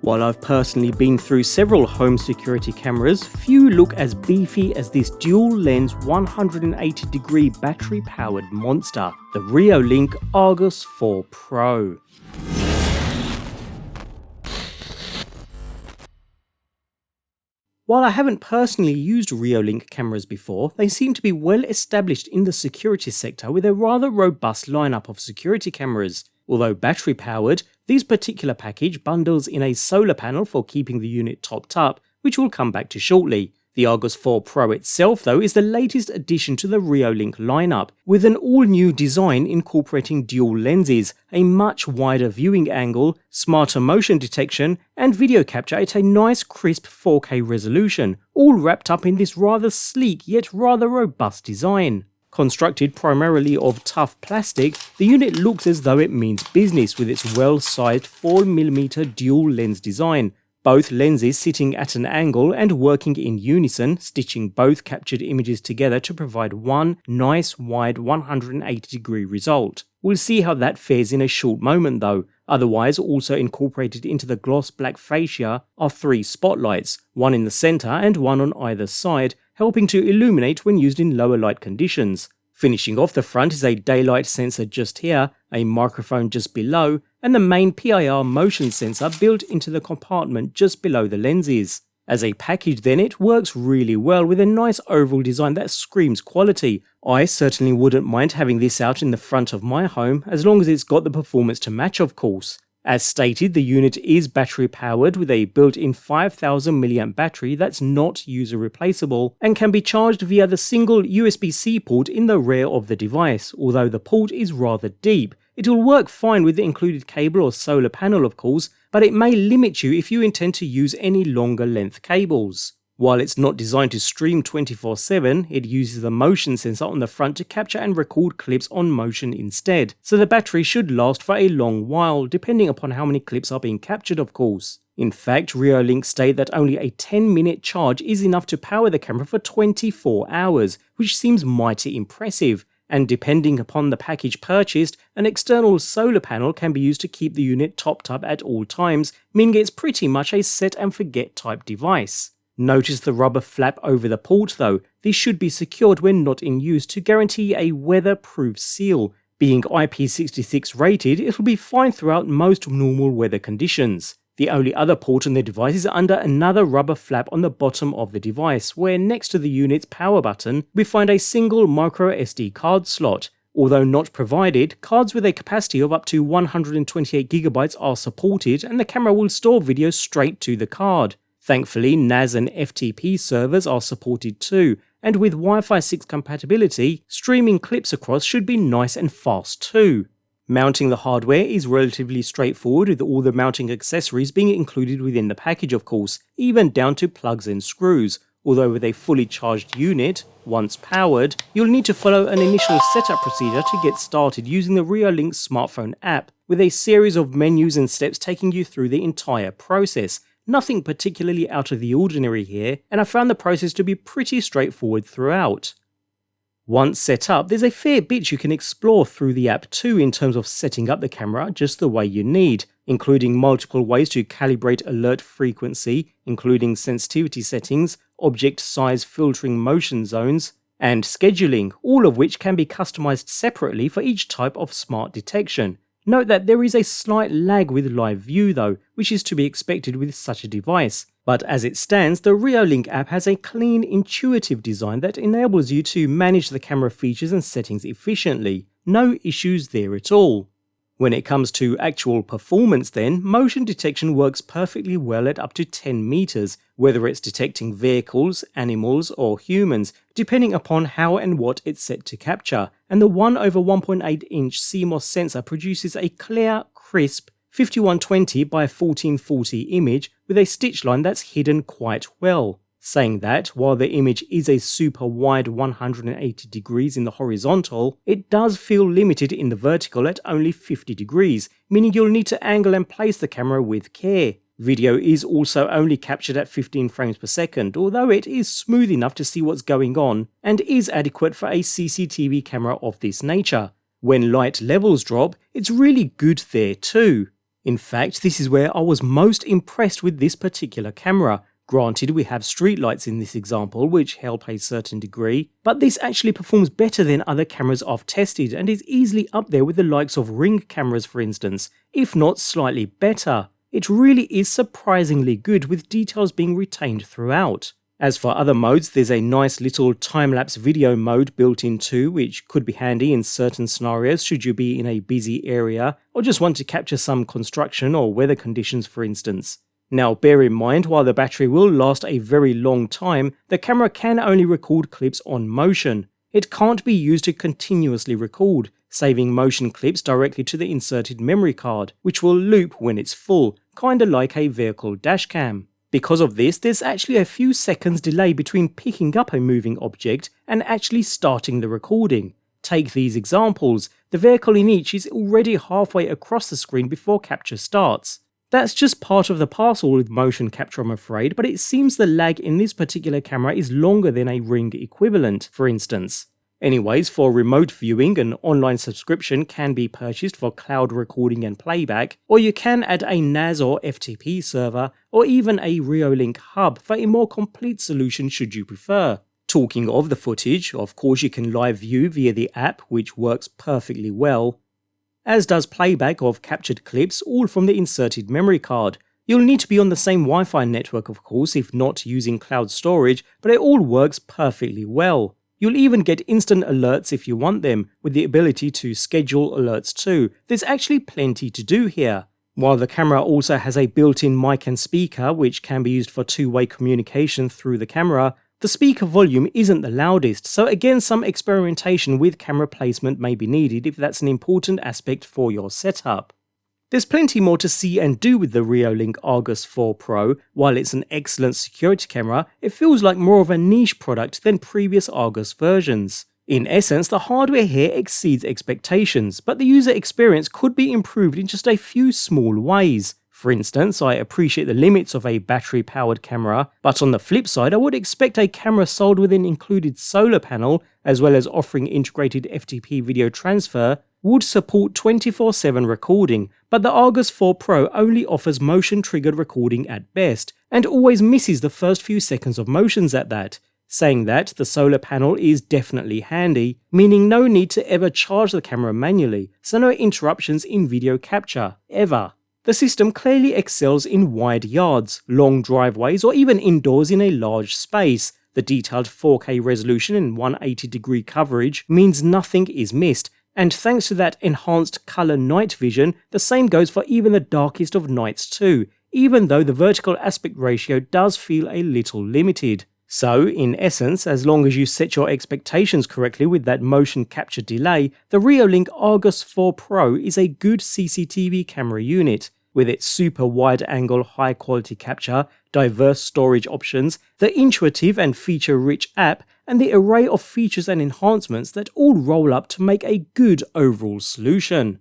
While I've personally been through several home security cameras, few look as beefy as this dual-lens 180-degree battery-powered monster, the Reolink Argus 4 Pro. While I haven't personally used Reolink cameras before, they seem to be well established in the security sector with a rather robust lineup of security cameras. Although battery powered, this particular package bundles in a solar panel for keeping the unit topped up, which we'll come back to shortly. The Argus 4 Pro itself though is the latest addition to the Reolink lineup, with an all-new design incorporating dual lenses, a much wider viewing angle, smarter motion detection, and video capture at a nice crisp 4K resolution, all wrapped up in this rather sleek yet rather robust design. Constructed primarily of tough plastic, the unit looks as though it means business with its well-sized 4mm dual lens design, both lenses sitting at an angle and working in unison, stitching both captured images together to provide one nice wide 180-degree result. We'll see how that fares in a short moment though. Otherwise, also incorporated into the gloss black fascia are 3 spotlights, one in the center and one on either side, helping to illuminate when used in lower light conditions. Finishing off the front is a daylight sensor just here, a microphone just below, and the main PIR motion sensor built into the compartment just below the lenses. As a package then, it works really well with a nice overall design that screams quality. I certainly wouldn't mind having this out in the front of my home, as long as it's got the performance to match of course. As stated, the unit is battery powered with a built-in 5000 mAh battery that's not user replaceable and can be charged via the single USB-C port in the rear of the device. Although the port is rather deep, it will work fine with the included cable or solar panel of course, but it may limit you if you intend to use any longer length cables. While it's not designed to stream 24/7, it uses the motion sensor on the front to capture and record clips on motion instead, so the battery should last for a long while, depending upon how many clips are being captured of course. In fact, Reolink state that only a 10-minute charge is enough to power the camera for 24 hours, which seems mighty impressive, and depending upon the package purchased, an external solar panel can be used to keep the unit topped up at all times, meaning it's pretty much a set and forget type device. Notice the rubber flap over the port though. This should be secured when not in use to guarantee a weatherproof seal. Being IP66 rated, it will be fine throughout most normal weather conditions. The only other port on the device is under another rubber flap on the bottom of the device, where next to the unit's power button, we find a single micro SD card slot. Although not provided, cards with a capacity of up to 128GB are supported and the camera will store video straight to the card. Thankfully, NAS and FTP servers are supported too, and with Wi-Fi 6 compatibility, streaming clips across should be nice and fast too. Mounting the hardware is relatively straightforward, with all the mounting accessories being included within the package of course, even down to plugs and screws, although with a fully charged unit, once powered, you'll need to follow an initial setup procedure to get started using the Reolink smartphone app, with a series of menus and steps taking you through the entire process. Nothing particularly out of the ordinary here, and I found the process to be pretty straightforward throughout. Once set up, there's a fair bit you can explore through the app too in terms of setting up the camera just the way you need, including multiple ways to calibrate alert frequency, including sensitivity settings, object size filtering motion zones, and scheduling, all of which can be customized separately for each type of smart detection. Note that there is a slight lag with live view though, which is to be expected with such a device. But as it stands, the Reolink app has a clean, intuitive design that enables you to manage the camera features and settings efficiently. No issues there at all. When it comes to actual performance then, motion detection works perfectly well at up to 10 meters, whether it's detecting vehicles, animals or humans, depending upon how and what it's set to capture, and the 1/1.8 inch CMOS sensor produces a clear, crisp 5120 by 1440 image with a stitch line that's hidden quite well. Saying that, while the image is a super wide 180 degrees in the horizontal, it does feel limited in the vertical at only 50 degrees, meaning you'll need to angle and place the camera with care. Video is also only captured at 15 frames per second, although it is smooth enough to see what's going on, and is adequate for a CCTV camera of this nature. When light levels drop, it's really good there too. In fact, this is where I was most impressed with this particular camera. Granted, we have streetlights in this example, which help a certain degree, but this actually performs better than other cameras I've tested and is easily up there with the likes of Ring cameras for instance, if not slightly better. It really is surprisingly good with details being retained throughout. As for other modes, there's a nice little time-lapse video mode built in too, which could be handy in certain scenarios should you be in a busy area or just want to capture some construction or weather conditions for instance. Now bear in mind, while the battery will last a very long time, the camera can only record clips on motion. It can't be used to continuously record, saving motion clips directly to the inserted memory card, which will loop when it's full, kinda like a vehicle dashcam. Because of this, there's actually a few seconds delay between picking up a moving object and actually starting the recording. Take these examples, the vehicle in each is already halfway across the screen before capture starts. That's just part of the parcel with motion capture, I'm afraid, but it seems the lag in this particular camera is longer than a Ring equivalent, for instance. Anyways, for remote viewing, an online subscription can be purchased for cloud recording and playback, or you can add a NAS or FTP server, or even a Reolink hub for a more complete solution should you prefer. Talking of the footage, of course you can live view via the app, which works perfectly well, as does playback of captured clips, all from the inserted memory card. You'll need to be on the same Wi-Fi network of course if not using cloud storage, but it all works perfectly well. You'll even get instant alerts if you want them, with the ability to schedule alerts too. There's actually plenty to do here. While the camera also has a built-in mic and speaker which can be used for two-way communication through the camera, the speaker volume isn't the loudest, so again some experimentation with camera placement may be needed if that's an important aspect for your setup. There's plenty more to see and do with the Reolink Argus 4 Pro. While it's an excellent security camera, it feels like more of a niche product than previous Argus versions. In essence, the hardware here exceeds expectations, but the user experience could be improved in just a few small ways. For instance, I appreciate the limits of a battery-powered camera, but on the flip side I would expect a camera sold with an included solar panel, as well as offering integrated FTP video transfer, would support 24/7 recording, but the Argus 4 Pro only offers motion-triggered recording at best, and always misses the first few seconds of motions at that. Saying that, the solar panel is definitely handy, meaning no need to ever charge the camera manually, so no interruptions in video capture, ever. The system clearly excels in wide yards, long driveways, or even indoors in a large space. The detailed 4K resolution and 180-degree coverage means nothing is missed, and thanks to that enhanced colour night vision, the same goes for even the darkest of nights too, even though the vertical aspect ratio does feel a little limited. So, in essence, as long as you set your expectations correctly with that motion capture delay, the Reolink Argus 4 Pro is a good CCTV camera unit. With its super wide-angle high-quality capture, diverse storage options, the intuitive and feature-rich app, and the array of features and enhancements that all roll up to make a good overall solution.